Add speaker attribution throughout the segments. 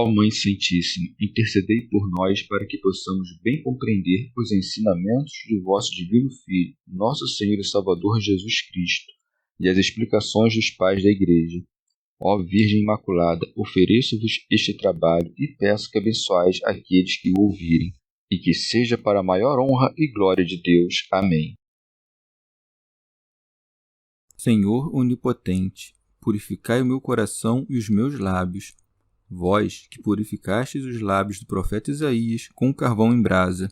Speaker 1: Ó Mãe Santíssima, intercedei por nós para que possamos bem compreender os ensinamentos de vosso Divino Filho, nosso Senhor e Salvador Jesus Cristo, e as explicações dos pais da Igreja. Ó Virgem Imaculada, ofereço-vos este trabalho e peço que abençoeis aqueles que o ouvirem, e que seja para a maior honra e glória de Deus. Amém.
Speaker 2: Senhor onipotente, purificai o meu coração e os meus lábios. Vós, que purificastes os lábios do profeta Isaías com carvão em brasa,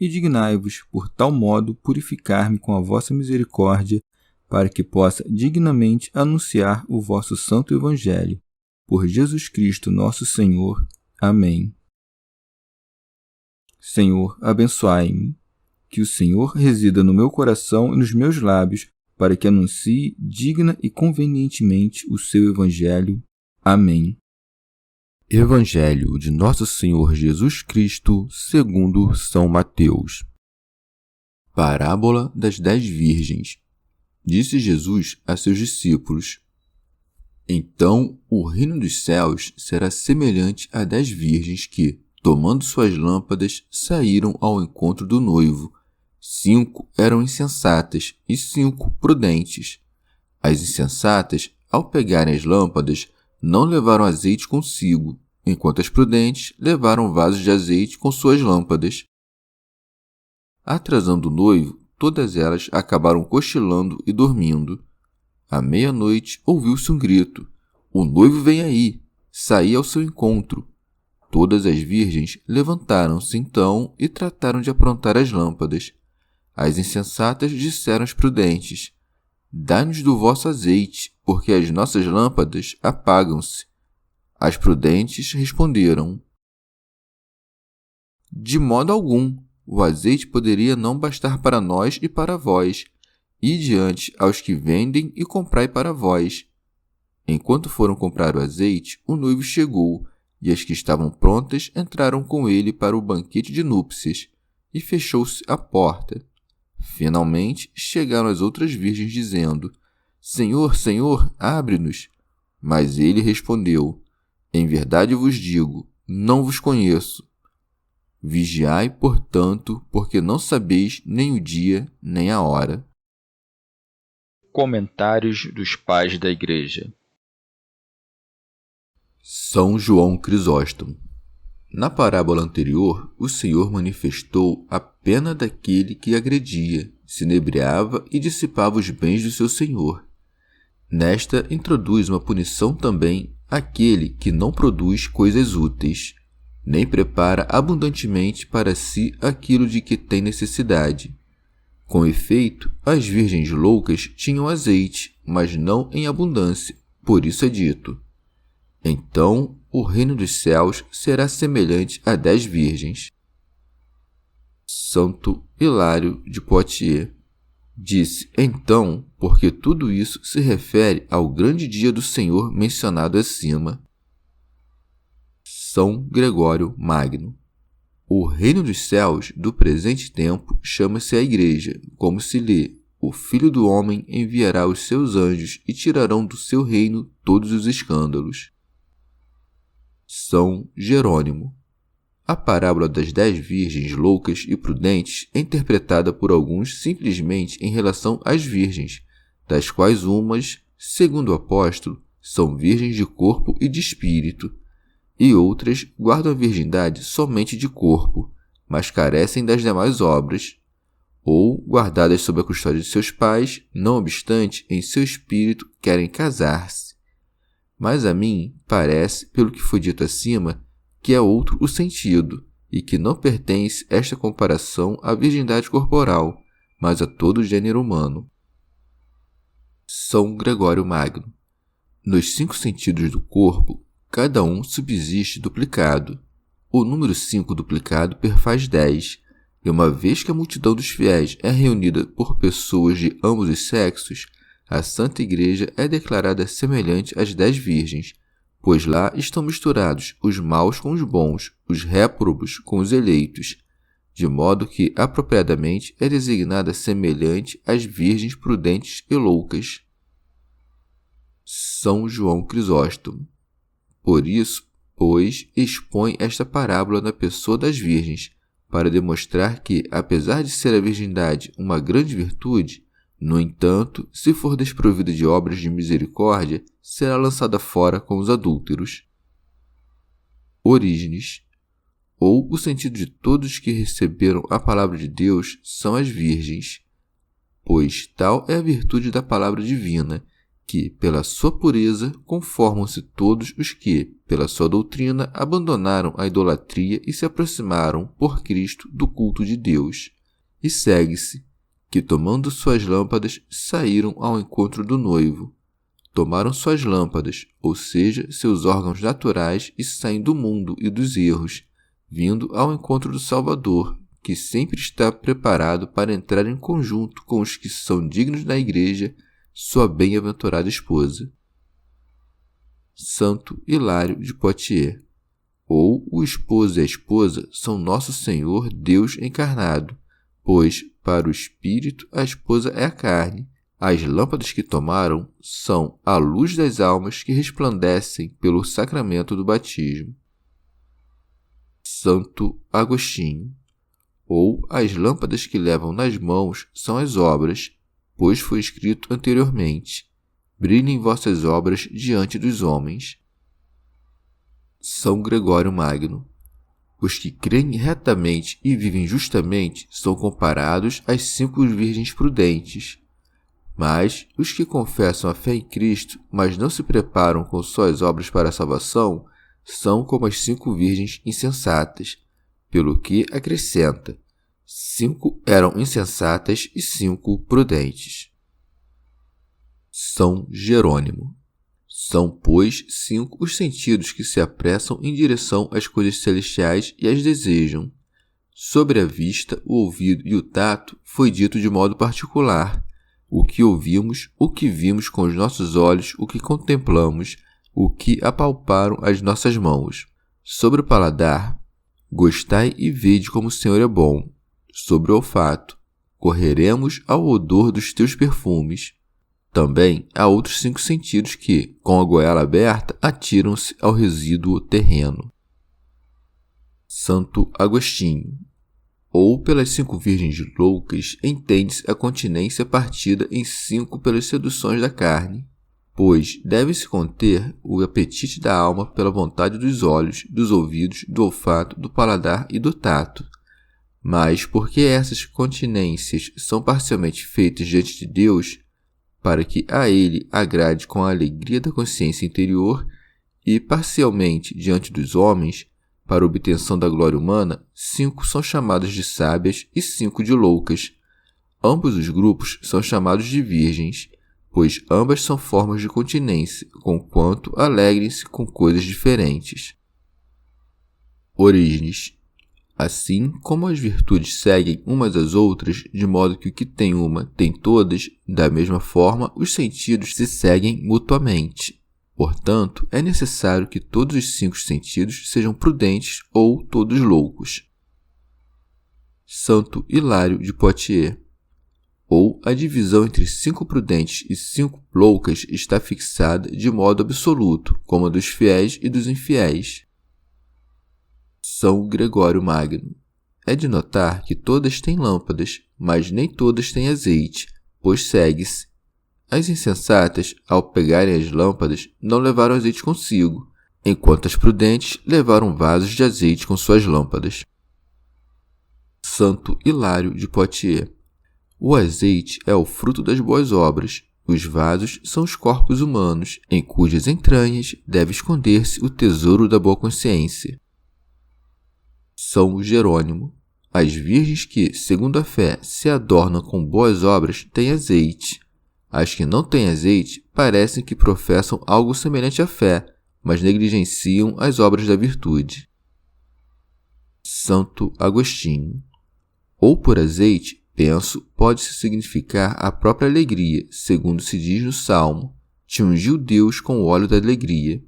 Speaker 2: e dignai-vos, por tal modo, purificar-me com a vossa misericórdia, para que possa dignamente anunciar o vosso santo Evangelho. Por Jesus Cristo nosso Senhor. Amém. Senhor, abençoai-me. Que o Senhor resida no meu coração e nos meus lábios, para que anuncie digna e convenientemente o seu Evangelho. Amém. Evangelho de Nosso Senhor Jesus Cristo, segundo São Mateus. Parábola das 10 virgens. Disse Jesus a seus discípulos: Então o reino dos céus será semelhante a 10 virgens que, tomando suas lâmpadas, saíram ao encontro do noivo. 5 eram insensatas e 5 prudentes. As insensatas, ao pegarem as lâmpadas, não levaram azeite consigo, enquanto as prudentes levaram vasos de azeite com suas lâmpadas. Atrasando o noivo, todas elas acabaram cochilando e dormindo. À meia-noite, ouviu-se um grito: O noivo vem aí! Saí ao seu encontro. Todas as virgens levantaram-se então e trataram de aprontar as lâmpadas. As insensatas disseram às prudentes: Dai-nos do vosso azeite, porque as nossas lâmpadas apagam-se. As prudentes responderam: De modo algum, o azeite poderia não bastar para nós e para vós. Ide diante aos que vendem e comprai para vós. Enquanto foram comprar o azeite, o noivo chegou, e as que estavam prontas entraram com ele para o banquete de núpcias, e fechou-se a porta. Finalmente chegaram as outras virgens, dizendo: Senhor, Senhor, abre-nos. Mas ele respondeu: Em verdade vos digo, não vos conheço. Vigiai, portanto, porque não sabeis nem o dia, nem a hora.
Speaker 1: Comentários dos Pais da Igreja.
Speaker 2: São João Crisóstomo. Na parábola anterior, o Senhor manifestou a pena daquele que agredia, se inebriava e dissipava os bens do seu Senhor. Nesta, introduz uma punição também àquele que não produz coisas úteis, nem prepara abundantemente para si aquilo de que tem necessidade. Com efeito, as virgens loucas tinham azeite, mas não em abundância, por isso é dito: Então o reino dos céus será semelhante a 10 virgens. Santo Hilário de Poitiers disse então, porque tudo isso se refere ao grande dia do Senhor mencionado acima. São Gregório Magno. O reino dos céus do presente tempo chama-se a Igreja, como se lê: O Filho do Homem enviará os seus anjos e tirarão do seu reino todos os escândalos. São Jerônimo. A parábola das 10 virgens loucas e prudentes é interpretada por alguns simplesmente em relação às virgens, das quais umas, segundo o apóstolo, são virgens de corpo e de espírito, e outras guardam a virgindade somente de corpo, mas carecem das demais obras, ou, guardadas sob a custódia de seus pais, não obstante, em seu espírito querem casar-se. Mas a mim parece, pelo que foi dito acima, que é outro o sentido, e que não pertence esta comparação à virgindade corporal, mas a todo o gênero humano. São Gregório Magno. Nos 5 sentidos do corpo, cada um subsiste duplicado. O número 5 duplicado perfaz 10, e uma vez que a multidão dos fiéis é reunida por pessoas de ambos os sexos, a Santa Igreja é declarada semelhante às 10 virgens, pois lá estão misturados os maus com os bons, os réprobos com os eleitos, de modo que, apropriadamente, é designada semelhante às virgens prudentes e loucas. São João Crisóstomo. Por isso, pois, expõe esta parábola na pessoa das virgens, para demonstrar que, apesar de ser a virgindade uma grande virtude, no entanto, se for desprovida de obras de misericórdia, será lançada fora com os adúlteros. Orígenes, ou o sentido de todos que receberam a palavra de Deus são as virgens, pois tal é a virtude da palavra divina, que, pela sua pureza, conformam-se todos os que, pela sua doutrina, abandonaram a idolatria e se aproximaram, por Cristo, do culto de Deus. E segue-se, que, tomando suas lâmpadas, saíram ao encontro do noivo. Tomaram suas lâmpadas, ou seja, seus órgãos naturais, e saem do mundo e dos erros, vindo ao encontro do Salvador, que sempre está preparado para entrar em conjunto com os que são dignos da Igreja, sua bem-aventurada esposa. Santo Hilário de Poitiers, ou o esposo e a esposa são nosso Senhor Deus encarnado, pois, para o Espírito, a esposa é a carne. As lâmpadas que tomaram são a luz das almas que resplandecem pelo sacramento do batismo. Santo Agostinho, ou as lâmpadas que levam nas mãos são as obras, pois foi escrito anteriormente: brilhem vossas obras diante dos homens. São Gregório Magno, os que creem retamente e vivem justamente são comparados às 5 virgens prudentes. Mas os que confessam a fé em Cristo, mas não se preparam com suas obras para a salvação, são como as 5 virgens insensatas, pelo que acrescenta: 5 eram insensatas e 5 prudentes. São Jerônimo. São, pois, 5 os sentidos que se apressam em direção às coisas celestiais e as desejam. Sobre a vista, o ouvido e o tato foi dito de modo particular: o que ouvimos, o que vimos com os nossos olhos, o que contemplamos, o que apalparam as nossas mãos. Sobre o paladar, gostai e vede como o Senhor é bom. Sobre o olfato, correremos ao odor dos teus perfumes. Também há outros 5 sentidos que, com a goela aberta, atiram-se ao resíduo terreno. Santo Agostinho, ou pelas 5 virgens loucas, entende-se a continência partida em 5 pelas seduções da carne, pois deve-se conter o apetite da alma pela vontade dos olhos, dos ouvidos, do olfato, do paladar e do tato. Mas porque essas continências são parcialmente feitas diante de Deus, para que a Ele agrade com a alegria da consciência interior, e parcialmente diante dos homens, para a obtenção da glória humana, 5 são chamadas de sábias e 5 de loucas. Ambos os grupos são chamados de virgens, pois ambas são formas de continência, conquanto alegrem-se com coisas diferentes. Orígenes. Assim como as virtudes seguem umas às outras, de modo que o que tem uma tem todas, da mesma forma os sentidos se seguem mutuamente. Portanto, é necessário que todos os 5 sentidos sejam prudentes ou todos loucos. Santo Hilário de Poitiers, ou a divisão entre 5 prudentes e 5 loucas está fixada de modo absoluto, como a dos fiéis e dos infiéis. São Gregório Magno. É de notar que todas têm lâmpadas, mas nem todas têm azeite, pois segue-se: as insensatas, ao pegarem as lâmpadas, não levaram azeite consigo, enquanto as prudentes levaram vasos de azeite com suas lâmpadas. Santo Hilário de Poitiers. O azeite é o fruto das boas obras. Os vasos são os corpos humanos, em cujas entranhas deve esconder-se o tesouro da boa consciência. São Jerônimo. As virgens que, segundo a fé, se adornam com boas obras têm azeite. As que não têm azeite parecem que professam algo semelhante à fé, mas negligenciam as obras da virtude. Santo Agostinho. Ou por azeite, penso, pode-se significar a própria alegria, segundo se diz no Salmo: te ungiu Deus com o óleo da alegria.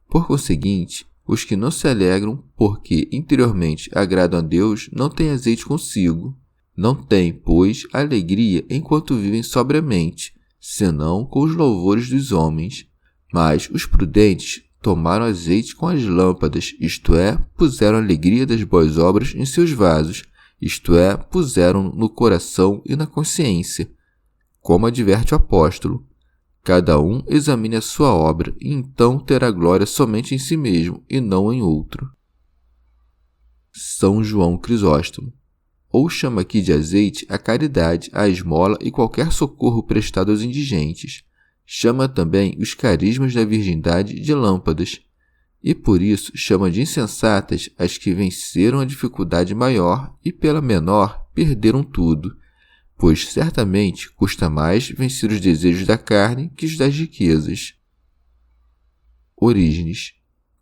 Speaker 2: Por conseguinte, os que não se alegram porque interiormente agradam a Deus não têm azeite consigo. Não têm, pois, alegria enquanto vivem sobriamente, senão com os louvores dos homens. Mas os prudentes, tomaram azeite com as lâmpadas, isto é, puseram a alegria das boas obras em seus vasos, isto é, puseram no coração e na consciência. Como adverte o apóstolo, cada um examine a sua obra e então terá glória somente em si mesmo e não em outro. São João Crisóstomo. Ou chama aqui de azeite a caridade, a esmola e qualquer socorro prestado aos indigentes. Chama também os carismas da virgindade de lâmpadas, e por isso chama de insensatas as que venceram a dificuldade maior e pela menor perderam tudo, pois certamente custa mais vencer os desejos da carne que os das riquezas. Orígenes.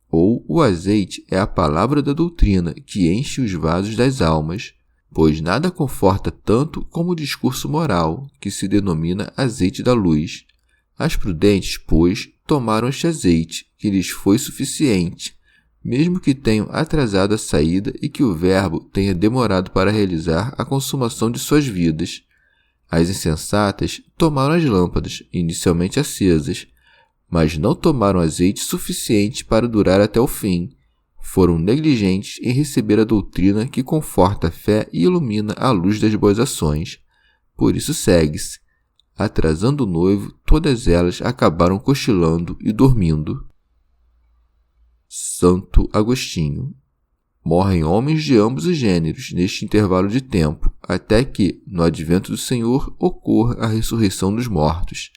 Speaker 2: Ou o azeite é a palavra da doutrina que enche os vasos das almas, pois nada conforta tanto como o discurso moral, que se denomina azeite da luz. As prudentes, pois, tomaram este azeite, que lhes foi suficiente, mesmo que tenham atrasado a saída e que o Verbo tenha demorado para realizar a consumação de suas vidas. As insensatas tomaram as lâmpadas, inicialmente acesas, mas não tomaram azeite suficiente para durar até o fim. Foram negligentes em receber a doutrina que conforta a fé e ilumina a luz das boas ações. Por isso segue-se. Atrasando o noivo, todas elas acabaram cochilando e dormindo. Santo Agostinho. Morrem homens de ambos os gêneros neste intervalo de tempo, até que, no advento do Senhor, ocorra a ressurreição dos mortos.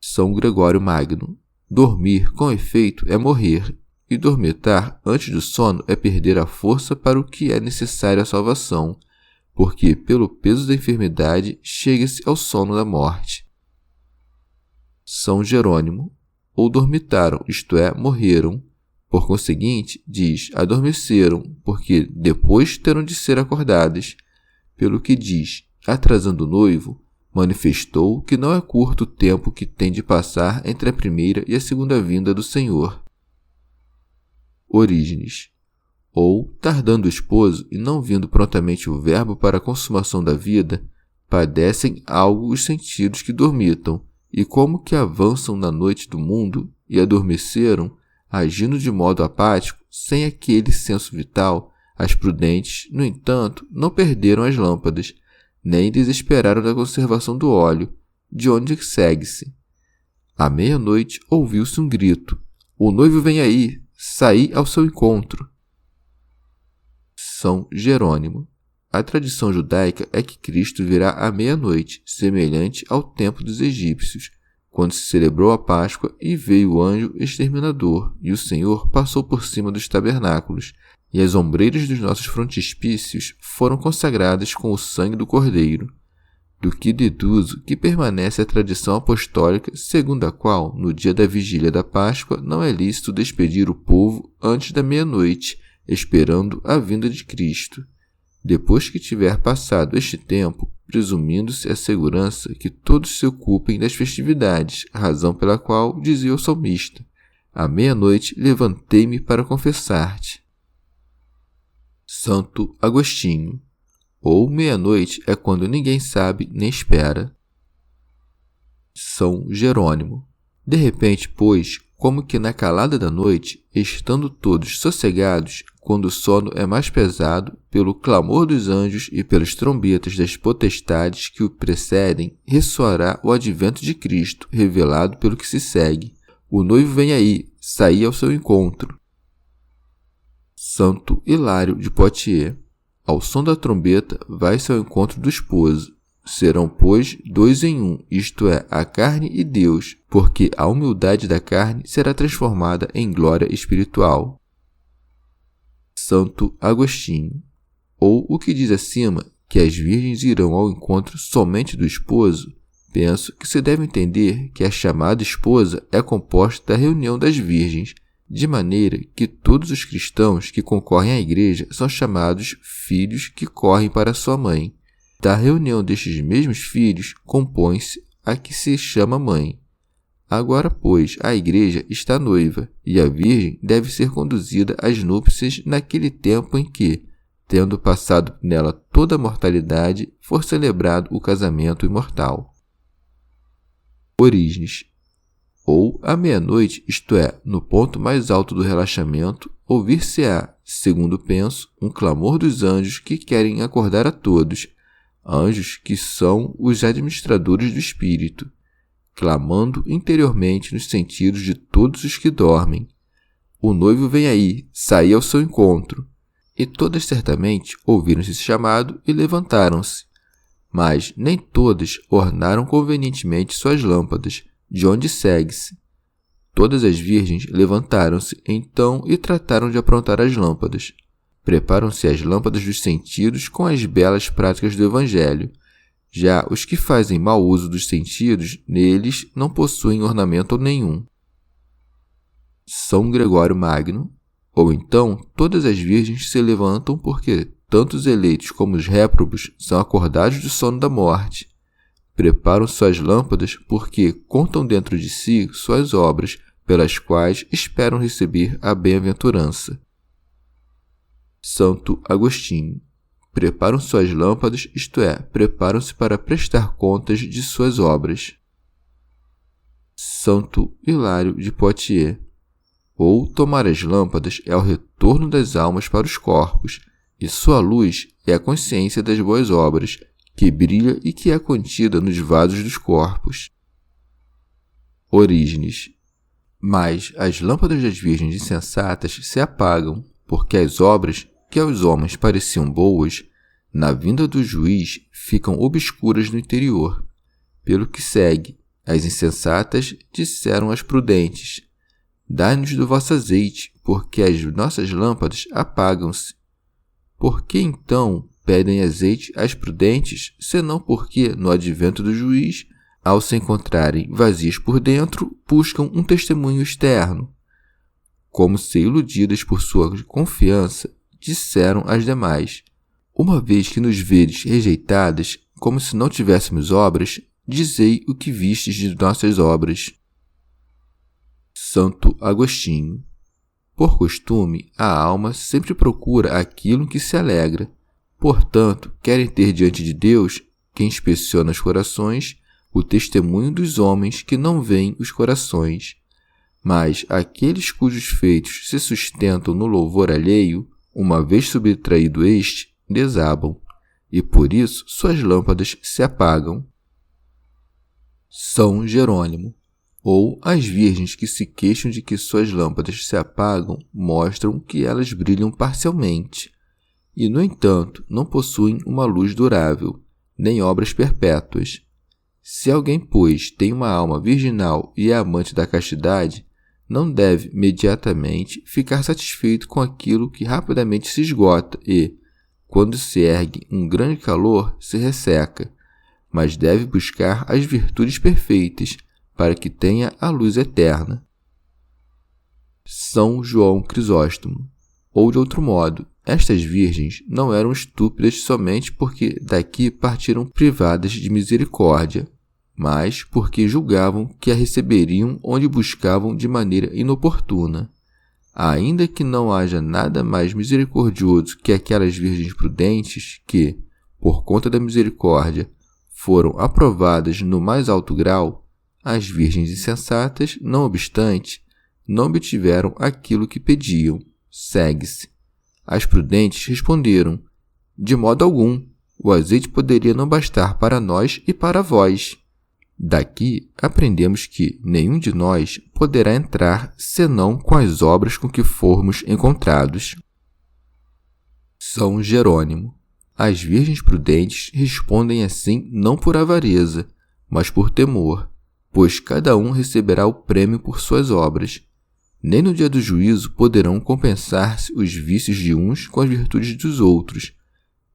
Speaker 2: São Gregório Magno. Dormir, com efeito, é morrer, e dormitar antes do sono é perder a força para o que é necessário à salvação, porque, pelo peso da enfermidade, chega-se ao sono da morte. São Jerônimo. Ou dormitaram, isto é, morreram. Por conseguinte, diz, adormeceram, porque depois terão de ser acordadas. Pelo que diz, atrasando o noivo, manifestou que não é curto o tempo que tem de passar entre a primeira e a segunda vinda do Senhor. Orígenes. Ou, tardando o esposo e não vindo prontamente o Verbo para a consumação da vida, padecem algo os sentidos que dormitam, e como que avançam na noite do mundo e adormeceram, agindo de modo apático, sem aquele senso vital, as prudentes, no entanto, não perderam as lâmpadas, nem desesperaram da conservação do óleo, de onde segue-se. À meia-noite ouviu-se um grito: "O noivo vem aí, saí ao seu encontro." São Jerônimo. A tradição judaica é que Cristo virá à meia-noite, semelhante ao tempo dos egípcios, quando se celebrou a Páscoa e veio o anjo exterminador, e o Senhor passou por cima dos tabernáculos, e as ombreiras dos nossos frontispícios foram consagradas com o sangue do Cordeiro, do que deduzo que permanece a tradição apostólica segundo a qual, no dia da vigília da Páscoa, não é lícito despedir o povo antes da meia-noite, esperando a vinda de Cristo. Depois que tiver passado este tempo, presumindo-se a segurança que todos se ocupem das festividades, razão pela qual dizia o salmista: "À meia-noite levantei-me para confessar-te." Santo Agostinho. Ou meia-noite é quando ninguém sabe nem espera. São Jerônimo. De repente, pois, como que na calada da noite, estando todos sossegados, quando o sono é mais pesado, pelo clamor dos anjos e pelas trombetas das potestades que o precedem, ressoará o advento de Cristo, revelado pelo que se segue. O noivo vem aí, saí ao seu encontro. Santo Hilário de Poitiers. Ao som da trombeta, vai-se ao encontro do esposo. Serão, pois, dois em um, isto é, a carne e Deus, porque a humildade da carne será transformada em glória espiritual. Santo Agostinho. Ou o que diz acima, que as virgens irão ao encontro somente do esposo, penso que se deve entender que a chamada esposa é composta da reunião das virgens, de maneira que todos os cristãos que concorrem à igreja são chamados filhos que correm para sua mãe. Da reunião destes mesmos filhos compõe-se a que se chama mãe. Agora, pois, a igreja está noiva, e a virgem deve ser conduzida às núpcias naquele tempo em que, tendo passado nela toda a mortalidade, for celebrado o casamento imortal. Orígenes. ou à meia-noite, isto é, no ponto mais alto do relaxamento, ouvir-se-á, segundo penso, um clamor dos anjos que querem acordar a todos, anjos que são os administradores do espírito, clamando interiormente nos sentidos de todos os que dormem. O noivo vem aí, saí ao seu encontro. E todas certamente ouviram esse chamado e levantaram-se. Mas nem todas ornaram convenientemente suas lâmpadas, de onde segue-se. Todas as virgens levantaram-se então e trataram de aprontar as lâmpadas. Preparam-se as lâmpadas dos sentidos com as belas práticas do Evangelho. Já os que fazem mau uso dos sentidos, neles não possuem ornamento nenhum. São Gregório Magno, ou então todas as virgens se levantam porque tanto os eleitos como os réprobos são acordados do sono da morte. Preparam suas lâmpadas porque contam dentro de si suas obras, pelas quais esperam receber a bem-aventurança. Santo Agostinho. Preparam suas lâmpadas, isto é, preparam-se para prestar contas de suas obras. Santo Hilário de Poitiers. Ou tomar as lâmpadas é o retorno das almas para os corpos, e sua luz é a consciência das boas obras, que brilha e que é contida nos vasos dos corpos. Orígenes. Mas as lâmpadas das virgens insensatas se apagam, porque as obras, que aos homens pareciam boas, na vinda do juiz ficam obscuras no interior. Pelo que segue, as insensatas disseram às prudentes: dai-nos do vosso azeite, porque as nossas lâmpadas apagam-se. Por que então pedem azeite às prudentes, senão porque, no advento do juiz, ao se encontrarem vazias por dentro, buscam um testemunho externo? Como se iludidas por sua confiança, disseram as demais: uma vez que nos vedes rejeitadas, como se não tivéssemos obras, dizei o que vistes de nossas obras. Santo Agostinho. Por costume, a alma sempre procura aquilo em que se alegra. Portanto, querem ter diante de Deus, que inspeciona os corações, o testemunho dos homens que não veem os corações. Mas aqueles cujos feitos se sustentam no louvor alheio, uma vez subtraído este, desabam, e por isso suas lâmpadas se apagam. São Jerônimo. Ou as virgens que se queixam de que suas lâmpadas se apagam mostram que elas brilham parcialmente, e, no entanto, não possuem uma luz durável, nem obras perpétuas. Se alguém, pois, tem uma alma virginal e é amante da castidade, não deve imediatamente ficar satisfeito com aquilo que rapidamente se esgota e, quando se ergue um grande calor, se resseca, mas deve buscar as virtudes perfeitas, para que tenha a luz eterna. São João Crisóstomo. Ou de outro modo, estas virgens não eram estúpidas somente porque daqui partiram privadas de misericórdia, mas porque julgavam que a receberiam onde buscavam de maneira inoportuna. Ainda que não haja nada mais misericordioso que aquelas virgens prudentes que, por conta da misericórdia, foram aprovadas no mais alto grau, as virgens insensatas, não obstante, não obtiveram aquilo que pediam. Segue-se. As prudentes responderam: de modo algum, o azeite poderia não bastar para nós e para vós. Daqui aprendemos que nenhum de nós poderá entrar senão com as obras com que formos encontrados. São Jerônimo. As virgens prudentes respondem assim não por avareza, mas por temor, pois cada um receberá o prêmio por suas obras. Nem no dia do juízo poderão compensar-se os vícios de uns com as virtudes dos outros.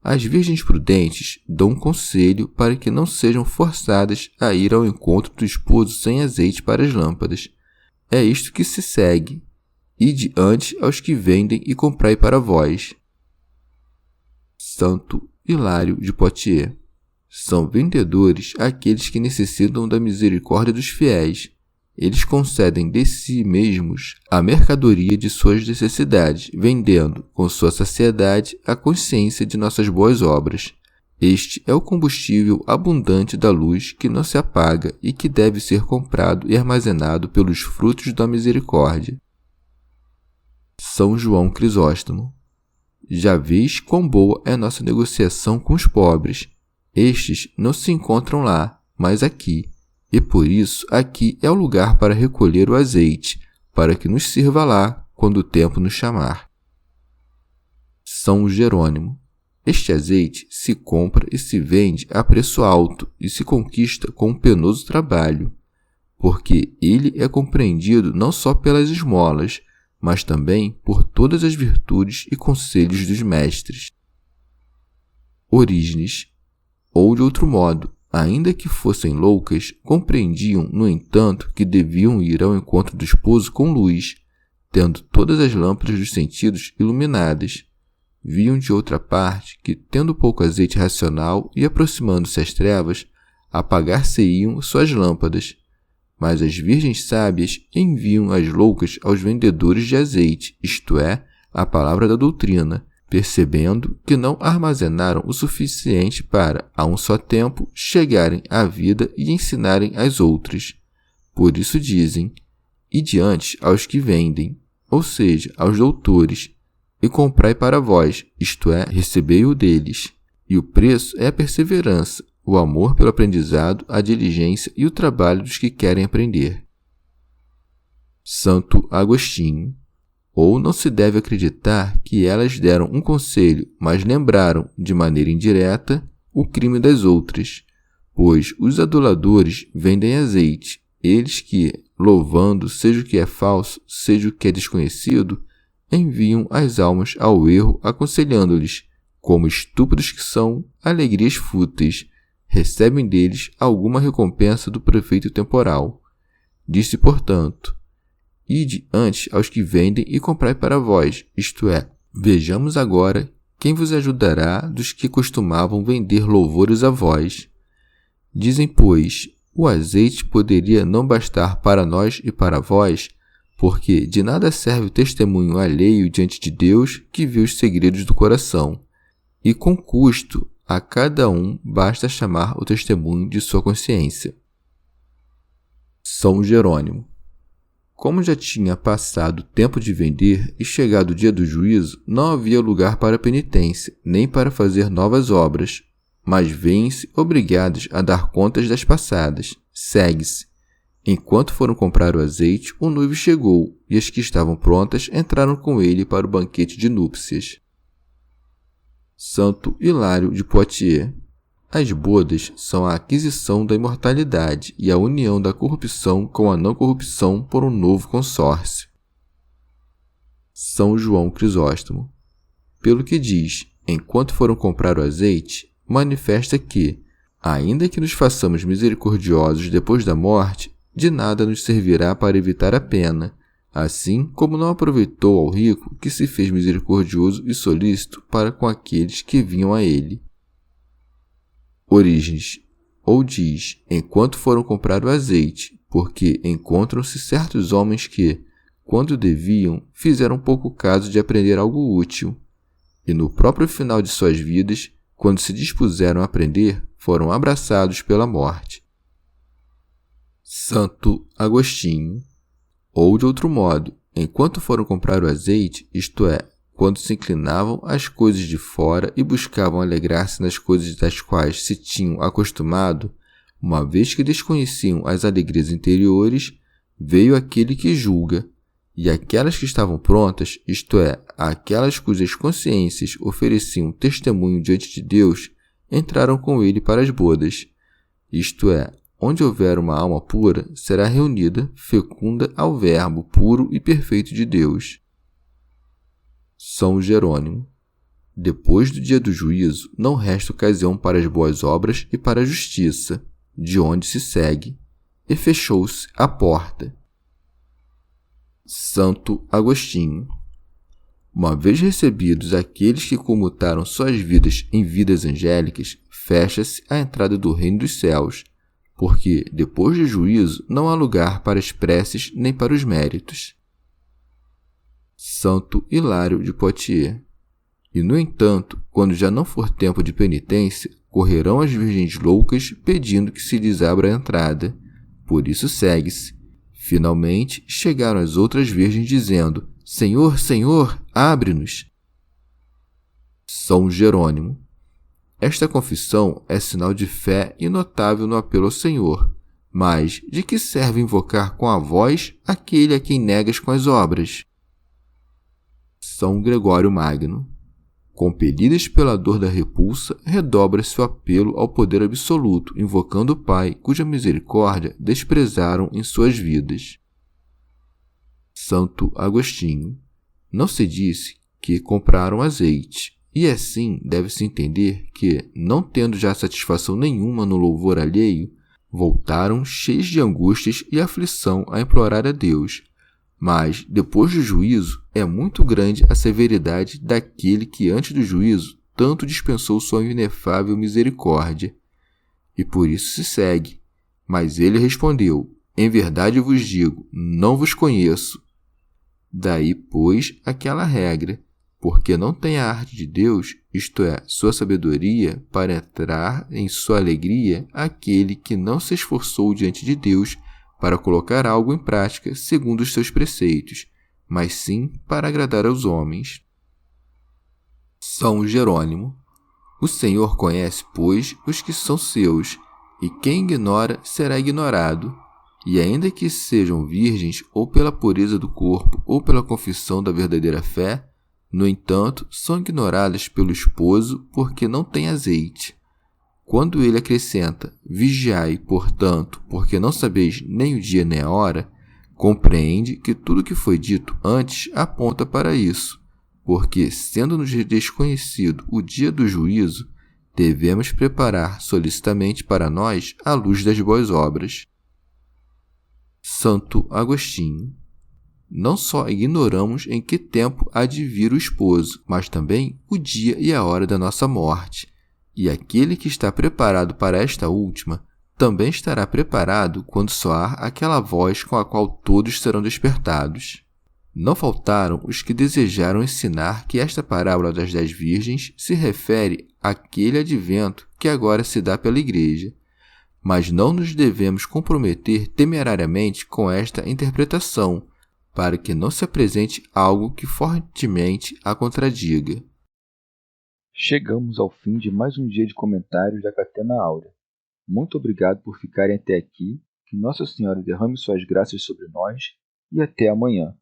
Speaker 2: As virgens prudentes dão um conselho para que não sejam forçadas a ir ao encontro do esposo sem azeite para as lâmpadas. É isto que se segue: ide antes aos que vendem e comprai para vós. Santo Hilário de Poitiers. São vendedores aqueles que necessitam da misericórdia dos fiéis. Eles concedem de si mesmos a mercadoria de suas necessidades, vendendo, com sua saciedade, a consciência de nossas boas obras. Este é o combustível abundante da luz que não se apaga e que deve ser comprado e armazenado pelos frutos da misericórdia. São João Crisóstomo. Já vês quão boa é nossa negociação com os pobres. Estes não se encontram lá, mas aqui, e por isso aqui é o lugar para recolher o azeite, para que nos sirva lá quando o tempo nos chamar. São Jerônimo. Este azeite se compra e se vende a preço alto e se conquista com um penoso trabalho, porque ele é compreendido não só pelas esmolas, mas também por todas as virtudes e conselhos dos mestres. Orígenes. Ou de outro modo, ainda que fossem loucas, compreendiam, no entanto, que deviam ir ao encontro do esposo com luz, tendo todas as lâmpadas dos sentidos iluminadas. Viam de outra parte que, tendo pouco azeite racional e aproximando-se às trevas, apagar-se-iam suas lâmpadas. Mas as virgens sábias enviam as loucas aos vendedores de azeite, isto é, a palavra da doutrina, percebendo que não armazenaram o suficiente para, a um só tempo, chegarem à vida e ensinarem às outras. Por isso dizem, ide antes aos que vendem, ou seja, aos doutores, e comprai para vós, isto é, recebei-o deles. E o preço é a perseverança, o amor pelo aprendizado, a diligência e o trabalho dos que querem aprender. Santo Agostinho. Ou não se deve acreditar que elas deram um conselho, mas lembraram, de maneira indireta, o crime das outras, pois os aduladores vendem azeite, eles que, louvando seja o que é falso, seja o que é desconhecido, enviam as almas ao erro, aconselhando-lhes, como estúpidos que são, alegrias fúteis, recebem deles alguma recompensa do proveito temporal. Disse, portanto, ide antes aos que vendem e comprai para vós, isto é, vejamos agora quem vos ajudará dos que costumavam vender louvores a vós. Dizem, pois, o azeite poderia não bastar para nós e para vós, porque de nada serve o testemunho alheio diante de Deus que vê os segredos do coração, e com custo a cada um basta chamar o testemunho de sua consciência. São Jerônimo. Como já tinha passado o tempo de vender e chegado o dia do juízo, não havia lugar para penitência, nem para fazer novas obras, mas vêem-se obrigados a dar contas das passadas. Segue-se. Enquanto foram comprar o azeite, o noivo chegou, e as que estavam prontas entraram com ele para o banquete de núpcias. Santo Hilário de Poitiers. As bodas são a aquisição da imortalidade e a união da corrupção com a não corrupção por um novo consórcio. São João Crisóstomo. Pelo que diz, enquanto foram comprar o azeite, manifesta que, ainda que nos façamos misericordiosos depois da morte, de nada nos servirá para evitar a pena, assim como não aproveitou ao rico que se fez misericordioso e solícito para com aqueles que vinham a ele. Orígenes. Ou diz, enquanto foram comprar o azeite, porque encontram-se certos homens que, quando deviam, fizeram pouco caso de aprender algo útil, e no próprio final de suas vidas, quando se dispuseram a aprender, foram abraçados pela morte. Santo Agostinho. Ou de outro modo, enquanto foram comprar o azeite, isto é, quando se inclinavam às coisas de fora e buscavam alegrar-se nas coisas das quais se tinham acostumado, uma vez que desconheciam as alegrias interiores, veio aquele que julga, e aquelas que estavam prontas, isto é, aquelas cujas consciências ofereciam testemunho diante de Deus, entraram com ele para as bodas, isto é, onde houver uma alma pura, será reunida, fecunda ao Verbo puro e perfeito de Deus. São Jerônimo. Depois do dia do juízo, não resta ocasião para as boas obras e para a justiça, de onde se segue, e fechou-se a porta. Santo Agostinho. Uma vez recebidos aqueles que comutaram suas vidas em vidas angélicas, fecha-se a entrada do reino dos céus, porque, depois do juízo, não há lugar para as preces nem para os méritos. Santo Hilário de Poitiers. E, no entanto, quando já não for tempo de penitência, correrão as virgens loucas pedindo que se lhes abra a entrada. Por isso segue-se. Finalmente, chegaram as outras virgens dizendo: Senhor, Senhor, abre-nos. São Jerônimo. Esta confissão é sinal de fé e notável no apelo ao Senhor. Mas de que serve invocar com a voz aquele a quem negas com as obras? São Gregório Magno. Compelidas pela dor da repulsa, redobra-se o apelo ao poder absoluto, invocando o Pai, cuja misericórdia desprezaram em suas vidas. Santo Agostinho. Não se disse que compraram azeite, e assim deve-se entender que, não tendo já satisfação nenhuma no louvor alheio, voltaram cheios de angústias e aflição a implorar a Deus. Mas, depois do juízo, é muito grande a severidade daquele que, antes do juízo, tanto dispensou sua inefável misericórdia. E por isso se segue. Mas ele respondeu: Em verdade vos digo, não vos conheço. Daí, pois, aquela regra, porque não tem a arte de Deus, isto é, sua sabedoria, para entrar em sua alegria, aquele que não se esforçou diante de Deus para colocar algo em prática segundo os seus preceitos, mas sim para agradar aos homens. São Jerônimo. O Senhor conhece, pois, os que são seus, e quem ignora será ignorado. E ainda que sejam virgens, ou pela pureza do corpo, ou pela confissão da verdadeira fé, no entanto, são ignoradas pelo esposo porque não têm azeite. Quando ele acrescenta: Vigiai, portanto, porque não sabeis nem o dia nem a hora, compreende que tudo o que foi dito antes aponta para isso, porque, sendo-nos desconhecido o dia do juízo, devemos preparar solicitamente para nós a luz das boas obras. Santo Agostinho. Não só ignoramos em que tempo há de vir o esposo, mas também o dia e a hora da nossa morte. E aquele que está preparado para esta última, também estará preparado quando soar aquela voz com a qual todos serão despertados. Não faltaram os que desejaram ensinar que esta parábola das 10 virgens se refere àquele advento que agora se dá pela Igreja. Mas não nos devemos comprometer temerariamente com esta interpretação, para que não se apresente algo que fortemente a contradiga.
Speaker 1: Chegamos ao fim de mais um dia de comentários da Catena Áurea. Muito obrigado por ficarem até aqui, que Nossa Senhora derrame suas graças sobre nós e até amanhã.